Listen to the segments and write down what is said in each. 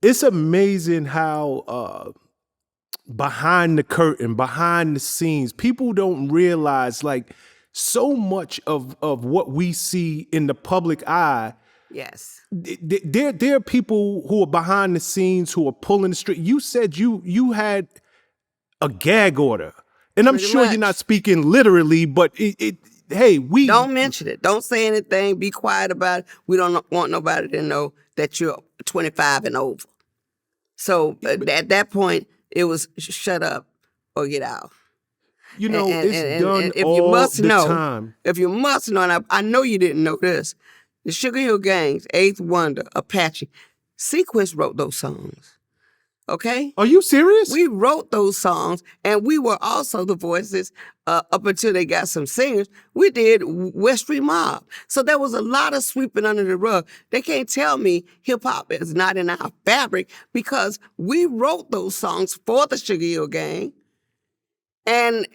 It's amazing how behind the curtain, behind the scenes, people don't realize like so much of what we see in the public eye. Yes. There are people who are behind the scenes who are pulling the string. You said you had a gag order, and I'm Pretty sure you're not much. speaking literally, but hey, we Don't mention it. Don't say anything. Be quiet about it. We don't want nobody to know that you're 25 and over. So at that point, it was shut up or get out. you know it's done And if you all must the know, time. if you must know, and I know you didn't know this, the Sugarhill Gangs, Eighth Wonder, Apache, Sequence wrote those songs. Okay? Are you serious? We wrote those songs, and we were also the voices up until they got some singers. We did West Street Mob. So there was a lot of sweeping under the rug. They can't tell me hip-hop is not in our fabric because we wrote those songs for the Sugarhill Gang, and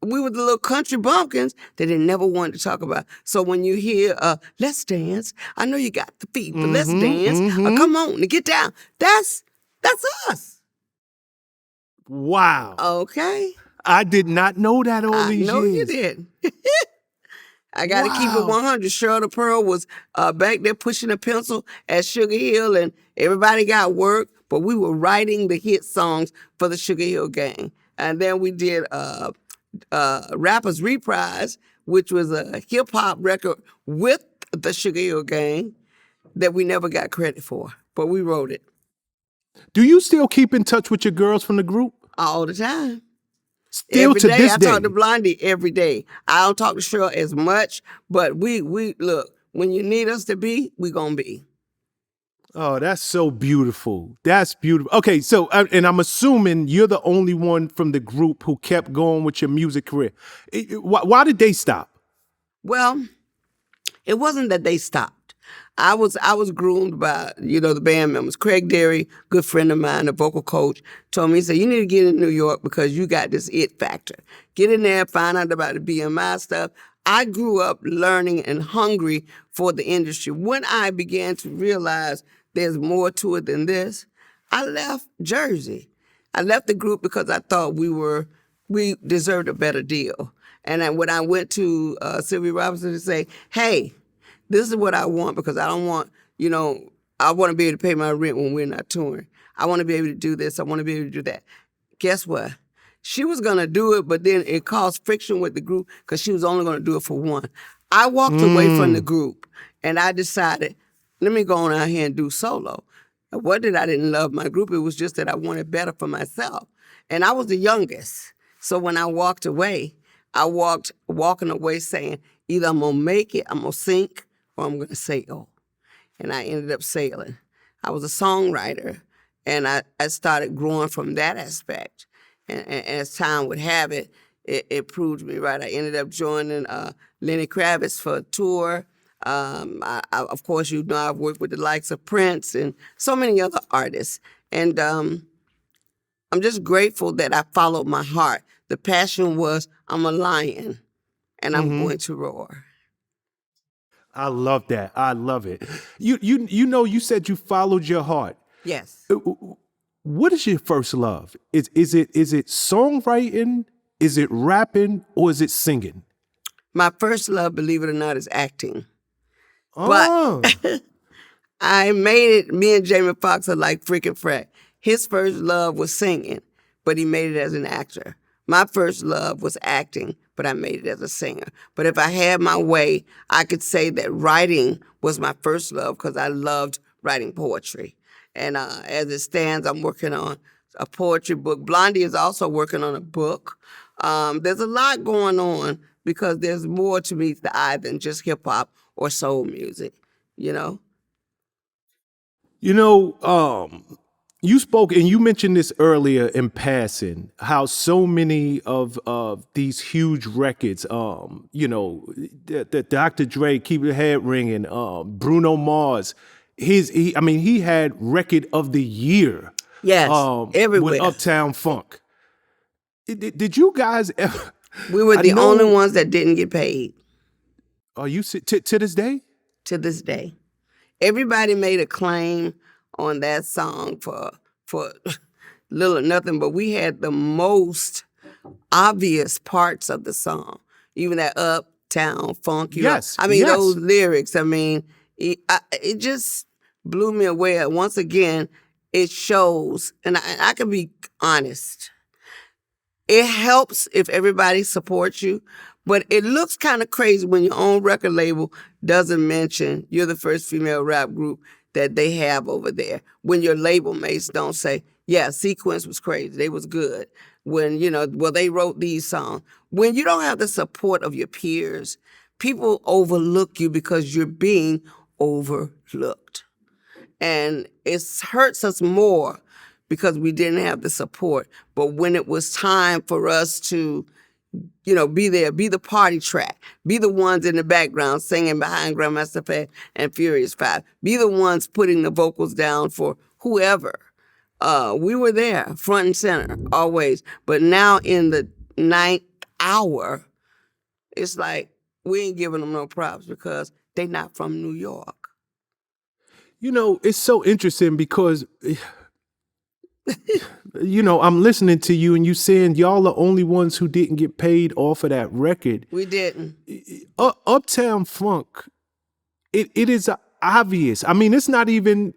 we were the little country bumpkins that they never wanted to talk about. So when you hear, let's dance, I know you got the feet, but let's dance. Come on, get down. That's us. Wow. Okay. I did not know that all I these know you years. did. I got to keep it 100. Cheryl the Pearl was back there pushing a pencil at Sugar Hill, and everybody got work, but we were writing the hit songs for the Sugar Hill Gang. And then we did Rapper's Reprise, which was a hip-hop record with the Sugar Hill Gang that we never got credit for, but we wrote it. Do you still keep in touch with your girls from the group? All the time. Still Every to day. this I day? talk to Blondie every day. I don't talk to Cheryl as much, but we look, when you need us to be, we gonna be. Oh, that's so beautiful. That's beautiful. Okay, so, and I'm assuming you're the only one from the group who kept going with your music career. Why did they stop? Well, it wasn't that they stopped. I was groomed by, the band members. Craig Derry, good friend of mine, the vocal coach, told me, he said, you need to get in New York because you got this it factor. Get in there, find out about the BMI stuff. I grew up learning and hungry for the industry. When I began to realize there's more to it than this, I left Jersey. I left the group because I thought we deserved a better deal. And then when I went to Sylvia Robinson to say, hey, this is what I want because I don't want, I want to be able to pay my rent when we're not touring. I want to be able to do this. I want to be able to do that. Guess what? She was going to do it, but then it caused friction with the group because she was only going to do it for one. I walked away from the group and I decided, let me go on out here and do solo. It wasn't that I didn't love my group. It was just that I wanted better for myself. And I was the youngest. So when I walked away, I walking away saying, either I'm going to make it, I'm going to sink, or I'm going to sail. And I ended up sailing. I was a songwriter, and I started growing from that aspect. And as time would have it, it proved me right. I ended up joining Lenny Kravitz for a tour. Of course, I've worked with the likes of Prince and so many other artists. And I'm just grateful that I followed my heart. The passion was, I'm a lion, and I'm going to roar. I love that. I love it. You said you followed your heart. Yes. What is your first love? Is it songwriting? Is it rapping? Or is it singing? My first love, believe it or not, is acting. Oh. But I made it, me and Jamie Foxx are like freaking frack. His first love was singing, but he made it as an actor. My first love was acting, but I made it as a singer. But if I had my way, I could say that writing was my first love because I loved writing poetry. And as it stands, I'm working on a poetry book. Blondie is also working on a book. There's a lot going on because there's more to meet the eye than just hip hop or soul music, You spoke, and you mentioned this earlier in passing, how so many of these huge records, the Dr. Dre, Keep Your Head Ringing, Bruno Mars, he had Record of the Year. Yes, everywhere. With Uptown Funk. Did you guys ever? We were the only ones that didn't get paid. Are you to this day? To this day. Everybody made a claim on that song for little or nothing, but we had the most obvious parts of the song. Even that Uptown Funk, Yes, I mean, yes. those lyrics, I mean, it just blew me away. Once again, it shows, and I can be honest, it helps if everybody supports you, but it looks kind of crazy when your own record label doesn't mention you're the first female rap group that they have over there. When your label mates don't say, yeah, Sequence was crazy, they was good. When, well, they wrote these songs. When you don't have the support of your peers, people overlook you because you're being overlooked. And it hurts us more because we didn't have the support. But when it was time for us to, be there, be the party track, be the ones in the background singing behind Grandmaster Flash and Furious 5, be the ones putting the vocals down for whoever, we were there, front and center, always. But now in the ninth hour, it's like we ain't giving them no props because they not from New York. It's so interesting because, I'm listening to you and you saying y'all the only ones who didn't get paid off of that record. We didn't. Uptown Funk, it is obvious. I mean, it's not even,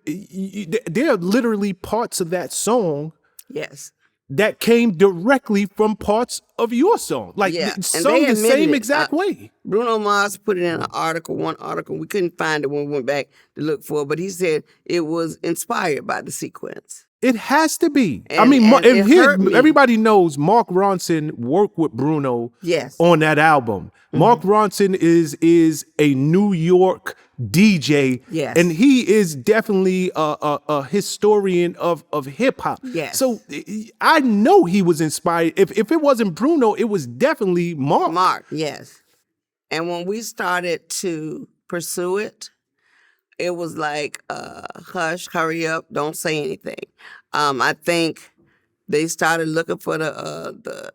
there are literally parts of that song. Yes. That came directly from parts of your song. Like, sung the same exact way. Bruno Mars put it in one article. We couldn't find it when we went back to look for it, but he said it was inspired by the sequence. It has to be. And everybody knows Mark Ronson worked with Bruno on that album. Mm-hmm. Mark Ronson is a New York DJ, and he is definitely a historian of hip hop. Yes. So I know he was inspired. If it wasn't Bruno, it was definitely Mark. Mark, yes. And when we started to pursue it, it was like, hush, hurry up, don't say anything. I think they started looking for the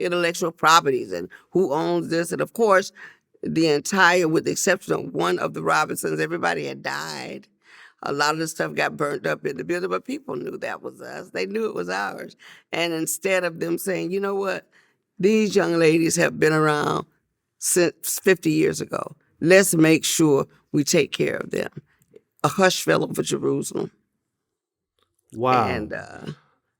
intellectual properties and who owns this. And of course, with the exception of one of the Robinsons, everybody had died. A lot of the stuff got burnt up in the building, but people knew that was us. They knew it was ours. And instead of them saying, you know what, these young ladies have been around since 50 years ago. Let's make sure we take care of them. A hush fell over Jerusalem. Wow. And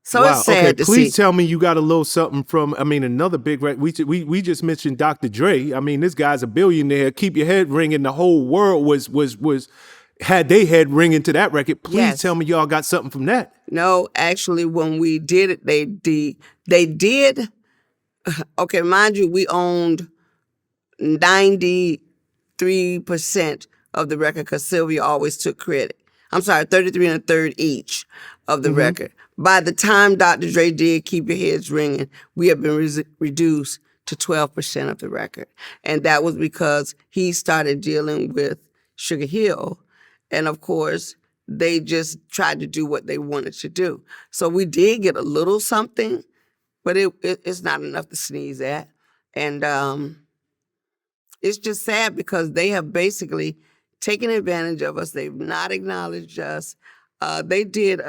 so it's sad to see. Please tell me you got a little something from, another big record. We just mentioned Dr. Dre. This guy's a billionaire. Keep your head ringing. The whole world was had their head ringing to that record. Please tell me y'all got something from that. No, actually, when we did it, they did. Okay, mind you, we owned 93% of the record because Sylvia always took credit. I'm sorry, 33 1/3 each of the record. By the time Dr. Dre did Keep Your Heads Ringing, we had been reduced to 12% of the record. And that was because he started dealing with Sugarhill. And of course, they just tried to do what they wanted to do. So we did get a little something, but it's not enough to sneeze at. And it's just sad because they have basically taken advantage of us. They've not acknowledged us. They did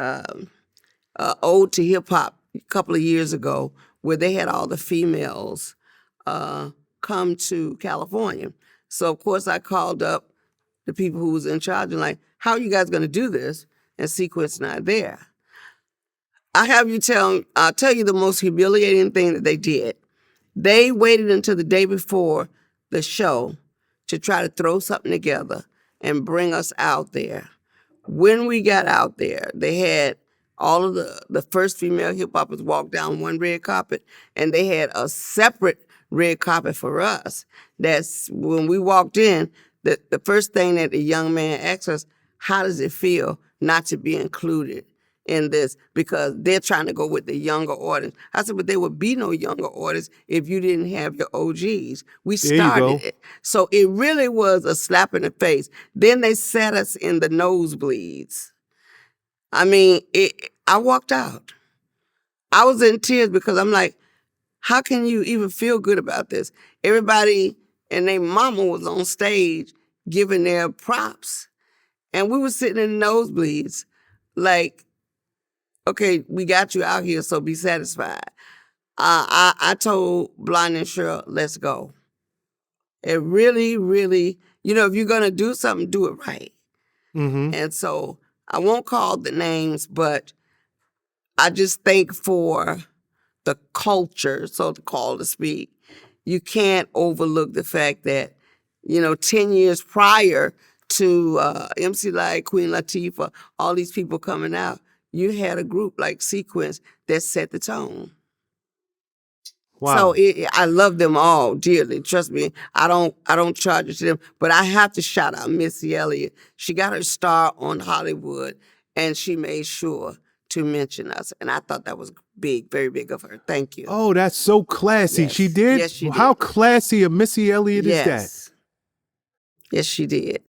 Ode to Hip Hop a couple of years ago where they had all the females come to California. So, of course, I called up the people who was in charge and like, how are you guys going to do this? And Sequence not there. I'll tell you the most humiliating thing that they did. They waited until the day before the show to try to throw something together and bring us out there. When we got out there, they had all of the first female hip-hoppers walk down one red carpet, and they had a separate red carpet for us. That's when we walked in, the first thing that the young man asked us, how does it feel not to be included in this? Because they're trying to go with the younger audience. I said, but there would be no younger audience if you didn't have your OGs. We started it. So it really was a slap in the face. Then they sat us in the nosebleeds. I walked out. I was in tears because I'm like, how can you even feel good about this? Everybody and their mama was on stage giving their props. And we were sitting in the nosebleeds like, okay, we got you out here, so be satisfied. I told Blind and Cheryl, let's go. It really, really, if you're gonna do something, do it right. Mm-hmm. And so I won't call the names, but I just think for the culture, so to speak, you can't overlook the fact that, 10 years prior to MC Lyte, Queen Latifah, all these people coming out, you had a group like Sequence that set the tone. Wow. So I love them all dearly. Trust me, I don't charge it to them, but I have to shout out Missy Elliot. She got her star on Hollywood, and she made sure to mention us, and I thought that was big, very big of her. Thank you. Oh, that's so classy. Yes. She did? Yes, she did. How classy of Missy Elliot is that? Yes, she did.